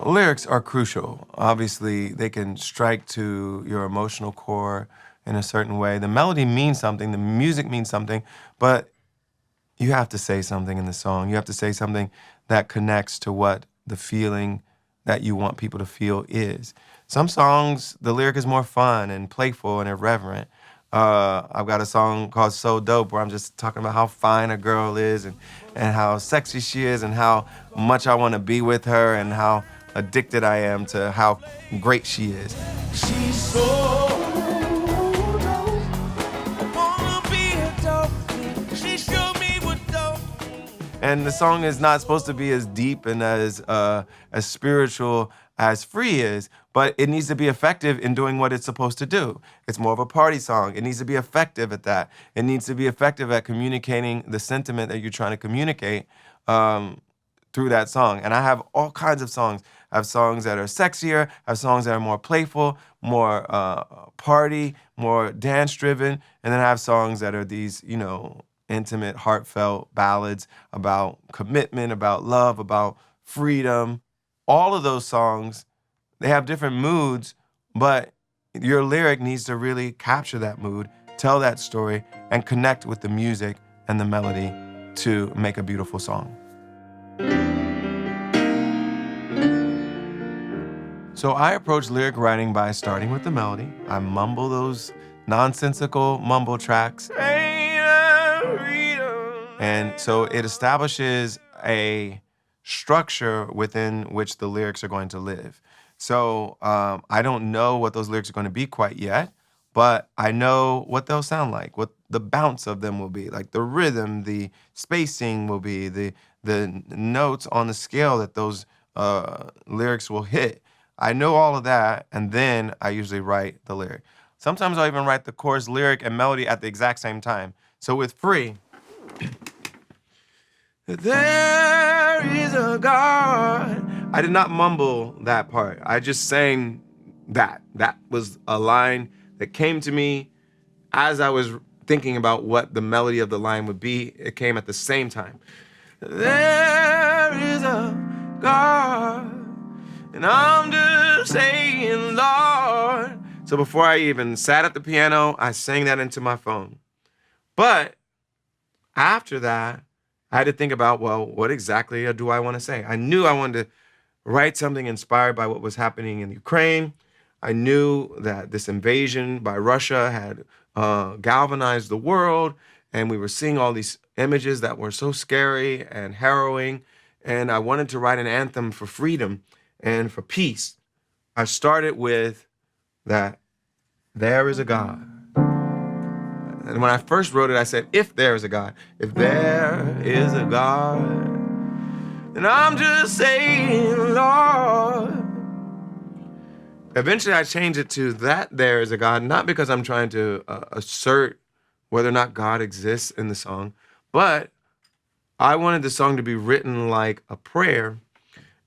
Lyrics are crucial. Obviously, they can strike to your emotional core in a certain way. The melody means something, the music means something, but you have to say something in the song. You have to say something that connects to what the feeling that you want people to feel is. Some songs, the lyric is more fun and playful and irreverent. I've got a song called So Dope where I'm just talking about how fine a girl is and how sexy she is and how much I want to be with her and how addicted I am to how great she is. She's so dope. I wanna be a dope. She showed me what dope. And the song is not supposed to be as deep and as spiritual as Free is, but it needs to be effective in doing what it's supposed to do. It's more of a party song. It needs to be effective at that. It needs to be effective at communicating the sentiment that you're trying to communicate through that song. And I have all kinds of songs. I have songs that are sexier. I have songs that are more playful, more party, more dance-driven. And then I have songs that are these, intimate, heartfelt ballads about commitment, about love, about freedom. All of those songs, they have different moods, but your lyric needs to really capture that mood, tell that story, and connect with the music and the melody to make a beautiful song. So I approach lyric writing by starting with the melody. I mumble those nonsensical mumble tracks. And so it establishes a structure within which the lyrics are going to live. So I don't know what those lyrics are going to be quite yet, but I know what they'll sound like, what the bounce of them will be, like the rhythm, the spacing will be, the notes on the scale that those lyrics will hit. I know all of that, and then I usually write the lyric. Sometimes I'll even write the chorus, lyric, and melody at the exact same time. So with Free, there is a God. I did not mumble that part. I just sang that. That was a line that came to me as I was thinking about what the melody of the line would be. It came at the same time. There is a God, and I'm just saying, Lord. So before I even sat at the piano, I sang that into my phone. But after that, I had to think about, well, what exactly do I want to say? I knew I wanted to write something inspired by what was happening in Ukraine. I knew that this invasion by Russia had galvanized the world, and we were seeing all these images that were so scary and harrowing, and I wanted to write an anthem for freedom and for peace. I started with that, there is a God. And when I first wrote it, I said, if there is a God, if there is a God, then I'm just saying, Lord. Eventually, I changed it to that there is a God, not because I'm trying to assert whether or not God exists in the song, but I wanted the song to be written like a prayer.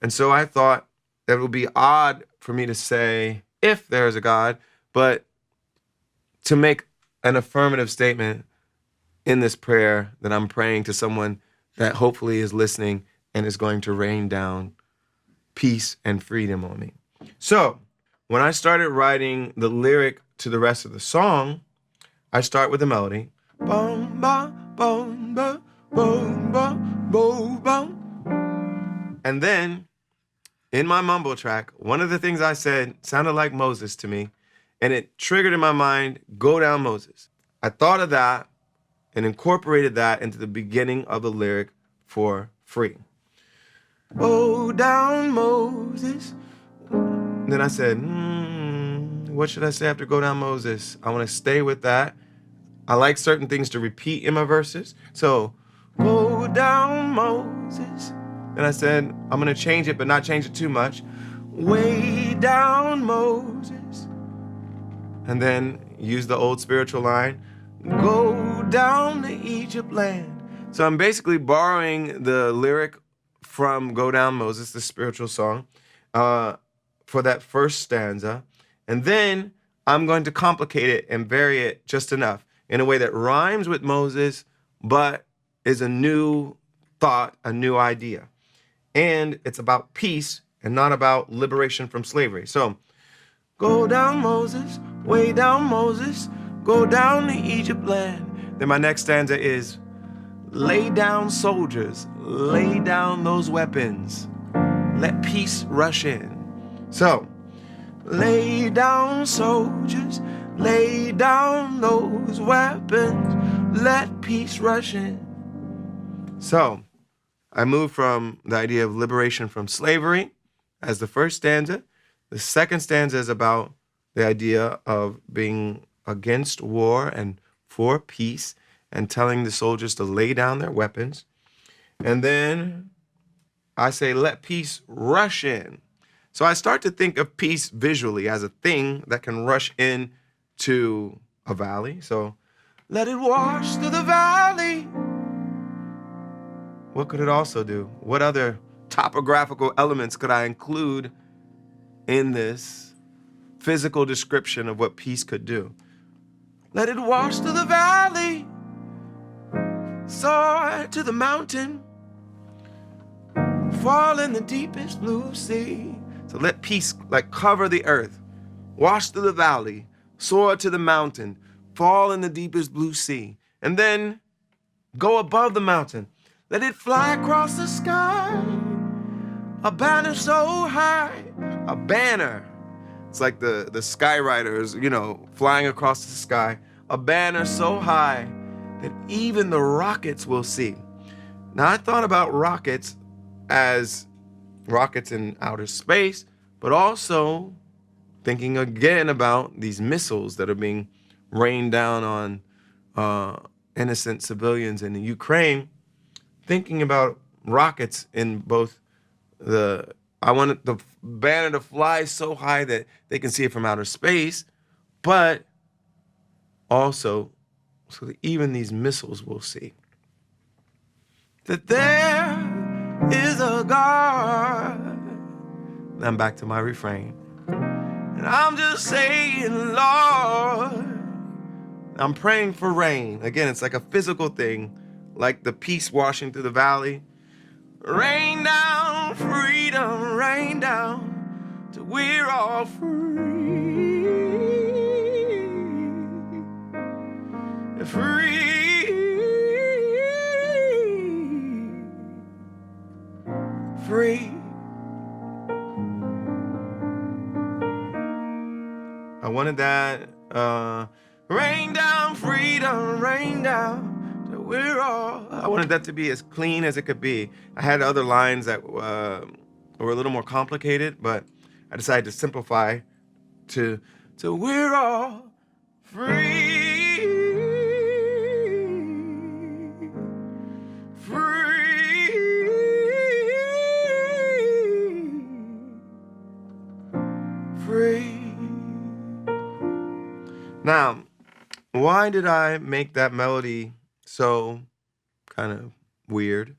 And so I thought that it would be odd for me to say, if there is a God, but to make an affirmative statement in this prayer that I'm praying to someone that hopefully is listening and is going to rain down peace and freedom on me. So when I started writing the lyric to the rest of the song, I start with the melody. Boom, boom, boom, boom, boom, boom, boom, boom. And then in my mumble track, one of the things I said sounded like Moses to me, and it triggered in my mind, go down Moses. I thought of that and incorporated that into the beginning of the lyric for Free. Go down Moses. Then I said, what should I say after go down Moses? I want to stay with that. I like certain things to repeat in my verses. So, go down Moses. And I said, I'm going to change it, but not change it too much. Way down Moses. And then use the old spiritual line, go down to Egypt land. So I'm basically borrowing the lyric from Go Down Moses, the spiritual song, for that first stanza. And then I'm going to complicate it and vary it just enough in a way that rhymes with Moses, but is a new thought, a new idea. And it's about peace and not about liberation from slavery. So, go down Moses, way down Moses, go down to Egypt land. Then my next stanza is, lay down soldiers, lay down those weapons, let peace rush in. So, lay down soldiers, lay down those weapons, let peace rush in. So, I moved from the idea of liberation from slavery as the first stanza. The second stanza is about the idea of being against war and for peace and telling the soldiers to lay down their weapons. And then I say, let peace rush in. So I start to think of peace visually as a thing that can rush in to a valley. So let it wash through the valley. What could it also do? What other topographical elements could I include in this physical description of what peace could do? Let it wash through the valley, soar to the mountain, fall in the deepest blue sea. So let peace like cover the earth, wash through the valley, soar to the mountain, fall in the deepest blue sea, and then go above the mountain. Let it fly across the sky, a banner so high, a banner. It's like the skywriters, flying across the sky, a banner so high that even the rockets will see. Now, I thought about rockets as rockets in outer space, but also thinking again about these missiles that are being rained down on innocent civilians in the Ukraine, thinking about rockets in both I wanted the banner to fly so high that they can see it from outer space, but also so that even these missiles will see that there is a God. Now I'm back to my refrain. And I'm just saying, Lord, I'm praying for rain. Again, it's like a physical thing, like the peace washing through the valley. Rain down, freedom, rain down, till we're all free. Free. Free. I wanted that, rain down, freedom, rain down. I wanted that to be as clean as it could be. I had other lines that were a little more complicated, but I decided to simplify to we're all free. Free. Free. Now, why did I make that melody so kind of weird?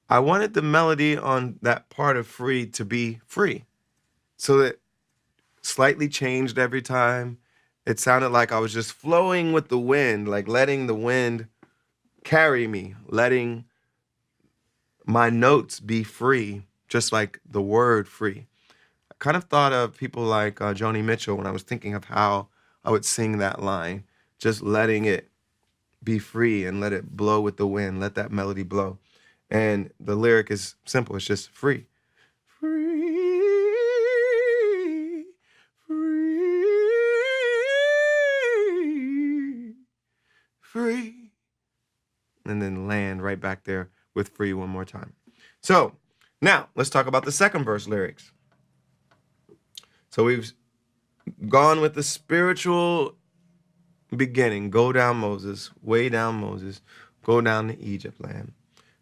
I wanted the melody on that part of free to be free. So that slightly changed every time. It sounded like I was just flowing with the wind, like letting the wind carry me, letting my notes be free, just like the word free. I kind of thought of people like Joni Mitchell when I was thinking of how I would sing that line, just letting it be free and let it blow with the wind, let that melody blow. And the lyric is simple, it's just free. Free, free, free. And then land right back there with free one more time. So now let's talk about the second verse lyrics. So we've gone with the spiritual beginning, go down Moses, way down Moses, go down to Egypt land.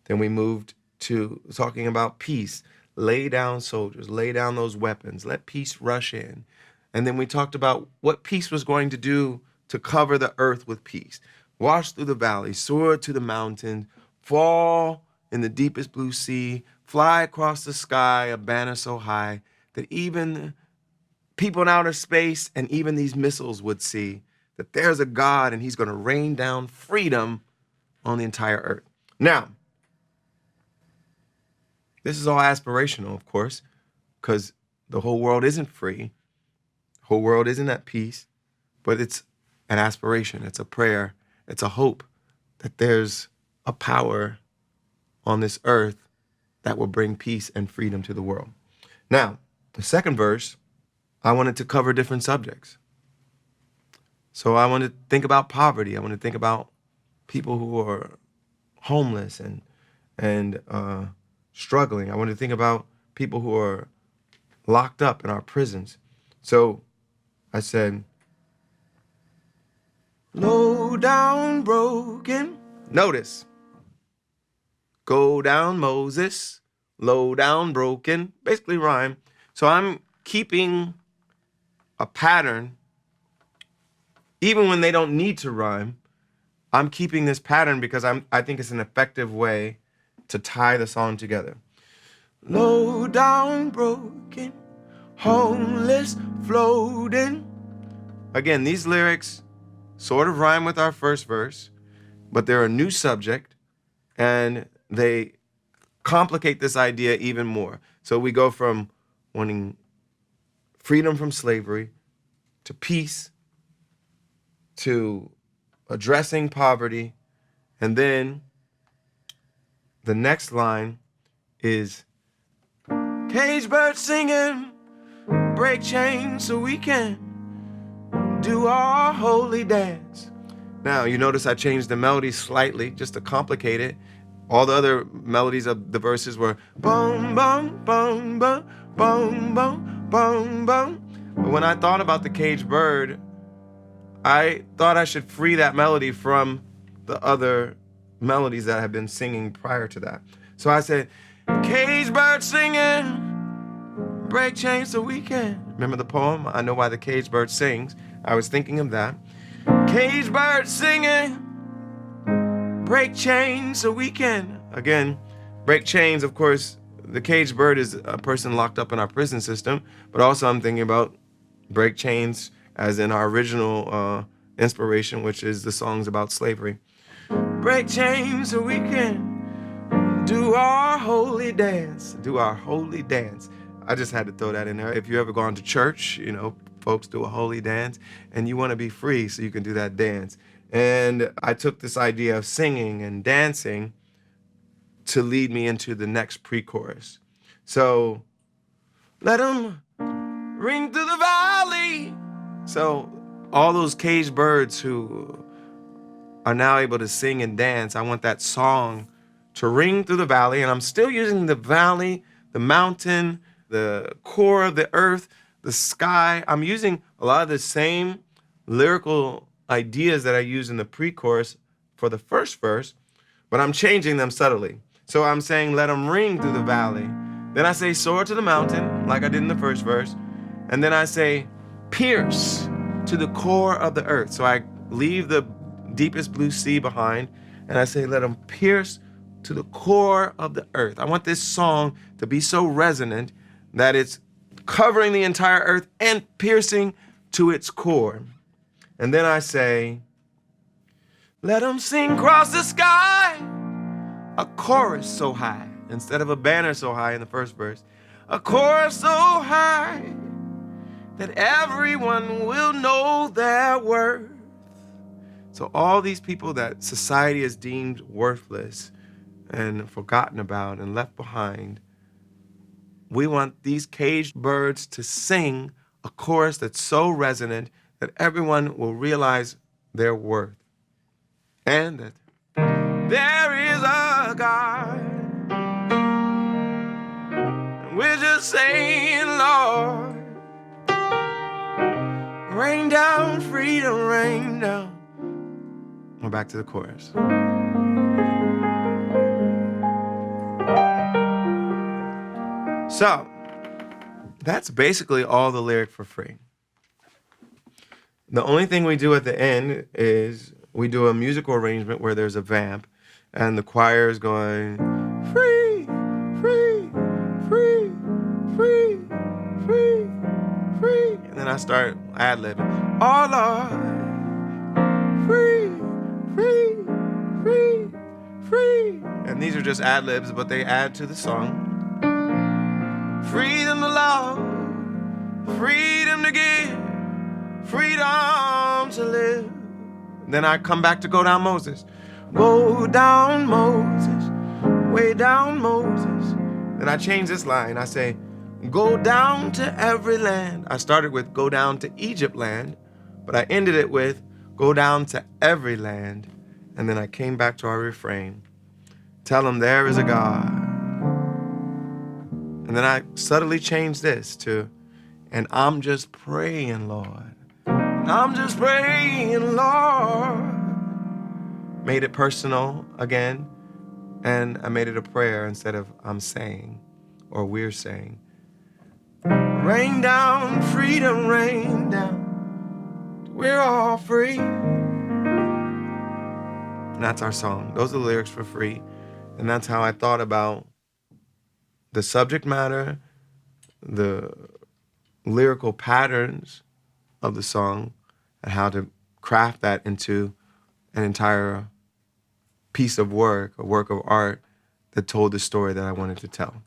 Then we moved to talking about peace, lay down soldiers, lay down those weapons, let peace rush in. And then we talked about what peace was going to do to cover the earth with peace. Wash through the valley, soar to the mountain, fall in the deepest blue sea, fly across the sky, a banner so high that even people in outer space and even these missiles would see that there's a God and he's going to rain down freedom on the entire earth. Now, this is all aspirational, of course, because the whole world isn't free. The whole world isn't at peace, but it's an aspiration. It's a prayer. It's a hope that there's a power on this earth that will bring peace and freedom to the world. Now, the second verse, I wanted to cover different subjects. So I want to think about poverty. I want to think about people who are homeless and struggling. I want to think about people who are locked up in our prisons. So I said, low down broken. Notice, go down Moses, low down broken. Basically rhyme. So I'm keeping a pattern. Even when they don't need to rhyme, I'm keeping this pattern because I think it's an effective way to tie the song together. Low down broken, homeless floating. Again, these lyrics sort of rhyme with our first verse, but they're a new subject and they complicate this idea even more. So we go from wanting freedom from slavery to peace to addressing poverty. And then the next line is cage birds singing, break chains so we can do our holy dance. Now, you notice I changed the melody slightly just to complicate it. All the other melodies of the verses were boom, boom, boom, boom, boom, boom, boom, boom. But when I thought about the caged bird, I thought I should free that melody from the other melodies that I had been singing prior to that. So I said, cage bird singing, break chains so we can. Remember the poem? I know why the cage bird sings. I was thinking of that. Cage bird singing, break chains so we can. Again, break chains, of course, the caged bird is a person locked up in our prison system, but also I'm thinking about break chains as in our original inspiration, which is the songs about slavery. Break chains so we can do our holy dance. Do our holy dance. I just had to throw that in there. If you ever gone to church, you know, folks do a holy dance, and you want to be free so you can do that dance. And I took this idea of singing and dancing to lead me into the next pre-chorus. So, let them ring through the valley. So all those caged birds who are now able to sing and dance, I want that song to ring through the valley. And I'm still using the valley, the mountain, the core of the earth, the sky. I'm using a lot of the same lyrical ideas that I used in the pre-chorus for the first verse, but I'm changing them subtly. So I'm saying, let them ring through the valley. Then I say, soar to the mountain, like I did in the first verse. And then I say, pierce to the core of the earth. So I leave the deepest blue sea behind, and I say, let them pierce to the core of the earth. I want this song to be so resonant that it's covering the entire earth and piercing to its core. And then I say, let them sing across the sky, a chorus so high, instead of a banner so high in the first verse, a chorus so high that everyone will know their worth. So all these people that society has deemed worthless and forgotten about and left behind, we want these caged birds to sing a chorus that's so resonant that everyone will realize their worth. And that there is a God. And we're just saying, Lord, rain down, freedom, rain down. We're back to the chorus. So, that's basically all the lyric for free. The only thing we do at the end is we do a musical arrangement where there's a vamp and the choir is going, free, free, free, free, free, free. And then I start ad-libbing. Oh Lord, free, free, free, free. And these are just ad-libs, but they add to the song. freedom to love, freedom to give, freedom to live. Then I come back to Go Down Moses. Go down Moses, way down Moses. Then I change this line. I say, go down to every land. I started with go down to Egypt land, but I ended it with go down to every land. And then I came back to our refrain. Tell them there is a God. And then I subtly changed this to, and I'm just praying, Lord. I'm just praying, Lord. Made it personal again, and I made it a prayer instead of I'm saying or we're saying. Rain down, freedom, rain down. We're all free. And that's our song. Those are the lyrics for Free. And that's how I thought about the subject matter, the lyrical patterns of the song, and how to craft that into an entire piece of work, a work of art that told the story that I wanted to tell.